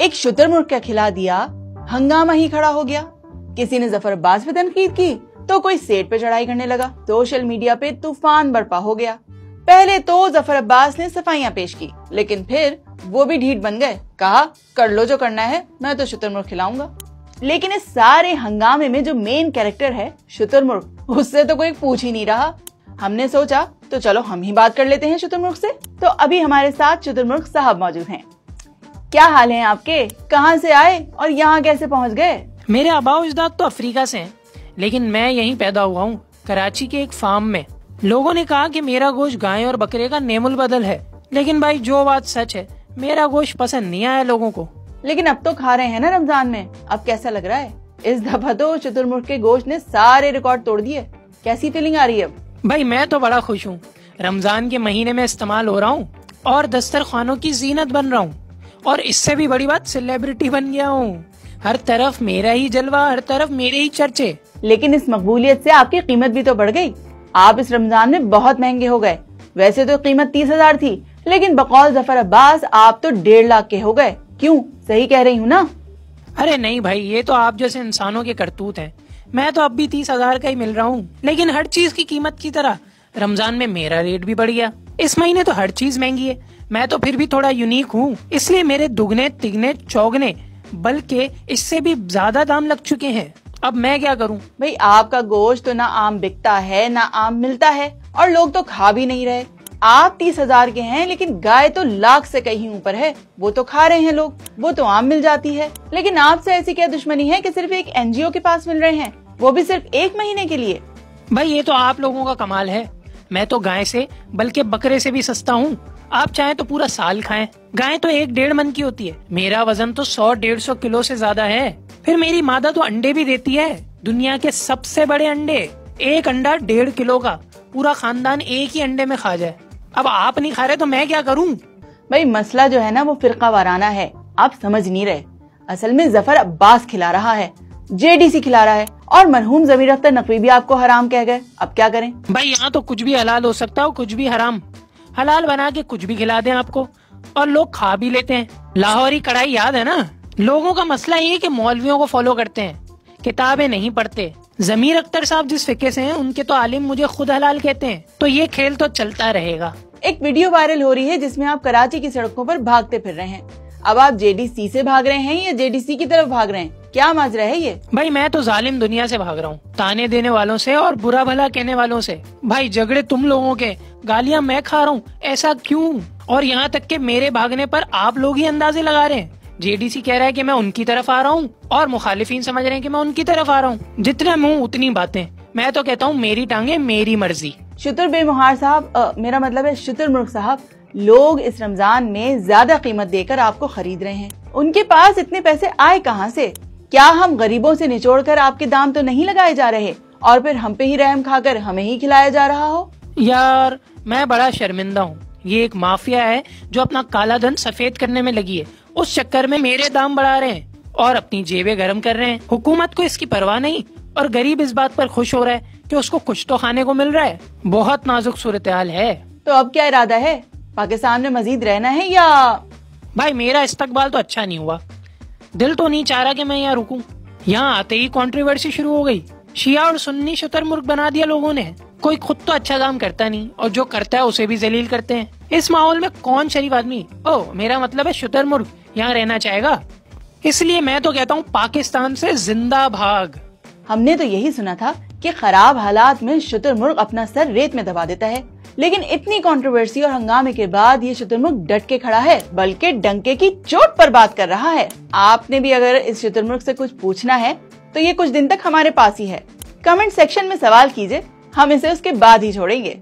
एक शुतुरमुर्ग का खिला दिया, हंगामा ही खड़ा हो गया। किसी ने जफर अब्बास पे तनकीद की तो कोई सेठ पे चढ़ाई करने लगा। सोशल मीडिया पे तूफान बरपा हो गया। पहले तो जफर अब्बास ने सफाइयां पेश की, लेकिन फिर वो भी ढीठ बन गए। कहा कर लो जो करना है, मैं तो शुतुरमुर्ग खिलाऊंगा। लेकिन इस सारे हंगामे में जो मेन कैरेक्टर है शुतुरमुर्ग, उससे तो कोई पूछ ही नहीं रहा। हमने सोचा तो चलो हम ही बात कर लेते हैं शुतुरमुर्ग से। तो अभी हमारे साथ शुतुरमुर्ग साहब मौजूद हैं। क्या हाल है आपके? कहाँ से आए और यहाँ कैसे पहुँच गए? मेरे आबाओ अजदाद तो अफ्रीका से हैं, लेकिन मैं यहीं पैदा हुआ हूँ, कराची के एक फार्म में। लोगों ने कहा कि मेरा गोश्त गाय और बकरे का नेमुल बदल है, लेकिन भाई जो बात सच है, मेरा गोश्त पसंद नहीं आया लोगों को। लेकिन अब तो खा रहे हैं ना रमजान में, अब कैसा लग रहा है? इस दफा तो शुतुरमुर्ग के गोश्त ने सारे रिकॉर्ड तोड़ दिए। कैसी फीलिंग आ रही है अब? भाई मैं तो बड़ा खुश हूँ। रमजान के महीने में इस्तेमाल हो रहा हूँ और दस्तरखानों की जीनत बन रहा हूँ, और इससे भी बड़ी बात सेलिब्रिटी बन गया हूँ। हर तरफ मेरा ही जलवा, हर तरफ मेरे ही चर्चे। लेकिन इस मकबूलियत से आपकी कीमत भी तो बढ़ गई। आप इस रमजान में बहुत महंगे हो गए। वैसे तो कीमत 30,000 थी, लेकिन बकौल जफर अब्बास आप तो 1.5 लाख के हो गए। क्यों? सही कह रही हूँ ना? अरे नहीं भाई, ये तो आप जैसे इंसानों के करतूत हैं। मैं तो अब भी 30,000 का ही मिल रहा हूँ, लेकिन हर चीज की कीमत की तरह रमजान में मेरा रेट भी बढ़ गया। इस महीने तो हर चीज महंगी है। मैं तो फिर भी थोड़ा यूनिक हूँ, इसलिए मेरे दुगने तिगने चौगने बल्कि इससे भी ज्यादा दाम लग चुके हैं। अब मैं क्या करूँ? भाई आपका गोश्त तो ना आम बिकता है ना आम मिलता है, और लोग तो खा भी नहीं रहे। आप 30,000 के हैं, लेकिन गाय तो लाख से कहीं ऊपर है, वो तो खा रहे हैं लोग, वो तो आम मिल जाती है। लेकिन आपसे ऐसी क्या दुश्मनी है कि सिर्फ एक एनजीओ के पास मिल रहे हैं, वो भी सिर्फ 1 महीने के लिए? भाई ये तो आप लोगों का कमाल है। मैं तो गाय से बल्कि बकरे से भी सस्ता हूँ। आप चाहें तो पूरा साल खाएं। गाय तो 1-1.5 मन की होती है, मेरा वजन तो 100-150 किलो से ज्यादा है। फिर मेरी मादा तो अंडे भी देती है, दुनिया के सबसे बड़े अंडे। एक अंडा 1.5 किलो का, पूरा खानदान एक ही अंडे में खा जाए। अब आप नहीं खा रहे तो मैं क्या करूं? भाई मसला जो है ना वो फिरका वाराना है, आप समझ नहीं रहे। असल में जफर अब्बास खिला रहा है, जेडीसी खिला रहा है, और मरहूम ज़मीर अख्तर नकवी भी आपको हराम कह गए। अब क्या करें? भाई यहाँ तो कुछ भी हलाल हो सकता है, कुछ भी हराम। हलाल बना के कुछ भी खिला दें आपको, और लोग खा भी लेते हैं। लाहौरी कढ़ाई याद है ना? लोगों का मसला ये कि मौलवियों को फॉलो करते हैं, किताबें नहीं पढ़ते। ज़मीर अख्तर साहब जिस फिक्र से हैं, उनके तो आलिम मुझे खुद हलाल कहते हैं। तो ये खेल तो चलता रहेगा। एक वीडियो वायरल हो रही है जिसमें आप कराची की सड़कों पर भागते फिर रहे हैं। अब आप जेडीसी से भाग रहे हैं या जेडीसी की तरफ भाग रहे हैं? क्या माजरा है ये? भाई मैं तो जालिम दुनिया से भाग रहा हूँ, ताने देने वालों से और बुरा भला कहने वालों से। भाई झगड़े तुम लोगों के, गालियाँ मैं खा रहा हूँ, ऐसा क्यों? और यहाँ तक के मेरे भागने पर आप लोग ही अंदाजे लगा रहे हैं। जेडीसी कह रहा है कि मैं उनकी तरफ आ रहा हूँ, और मुखालिफिन समझ रहे हैं कि मैं उनकी तरफ आ रहा हूँ। जितने मुंह उतनी बातें। मैं तो कहता हूँ मेरी टांगे मेरी मर्जी। शुतुर बेमुहार साहब, मेरा मतलब है शुतुरमुर्ग साहब, लोग इस रमजान में ज्यादा कीमत देकर आपको खरीद रहे हैं। उनके पास इतने पैसे आए कहाँ से? क्या हम गरीबों से निचोड़कर आपके दाम तो नहीं लगाए जा रहे, और फिर हम पे ही रहम खाकर हमें ही खिलाया जा रहा हो? यार मैं बड़ा शर्मिंदा हूँ। ये एक माफिया है जो अपना काला धन सफेद करने में लगी है। उस चक्कर में मेरे दाम बढ़ा रहे हैं और अपनी जेबें गर्म कर रहे हैं। हुकूमत को इसकी परवाह नहीं, और गरीब इस बात पर खुश हो रहा है कि उसको कुछ तो खाने को मिल रहा है। बहुत नाजुक सूरत हाल है। तो अब क्या इरादा है? पाकिस्तान में मजीद रहना है या? भाई मेरा इस्तकबाल तो अच्छा नहीं हुआ। दिल तो नहीं चाह रहा कि मैं यहाँ रुकूं। यहाँ आते ही कंट्रोवर्सी शुरू हो गई। शिया और सुन्नी शुतुरमुर्ग बना दिया लोगों ने। कोई खुद तो अच्छा काम करता नहीं, और जो करता है उसे भी जलील करते हैं। इस माहौल में कौन शरीफ आदमी, मेरा मतलब है शुतुरमुर्ग, यहाँ रहना चाहेगा? इसलिए मैं तो कहता हूँ पाकिस्तान से जिंदा भाग। हमने तो यही सुना था कि खराब हालात में शुतुरमुर्ग अपना सर रेत में दबा देता है, लेकिन इतनी कंट्रोवर्सी और हंगामे के बाद ये शुतुरमुर्ग डट के खड़ा है, बल्कि डंके की चोट पर बात कर रहा है। आपने भी अगर इस शुतुरमुर्ग से कुछ पूछना है तो ये कुछ दिन तक हमारे पास ही है। कमेंट सेक्शन में सवाल कीजिए, हम इसे उसके बाद ही छोड़ेंगे।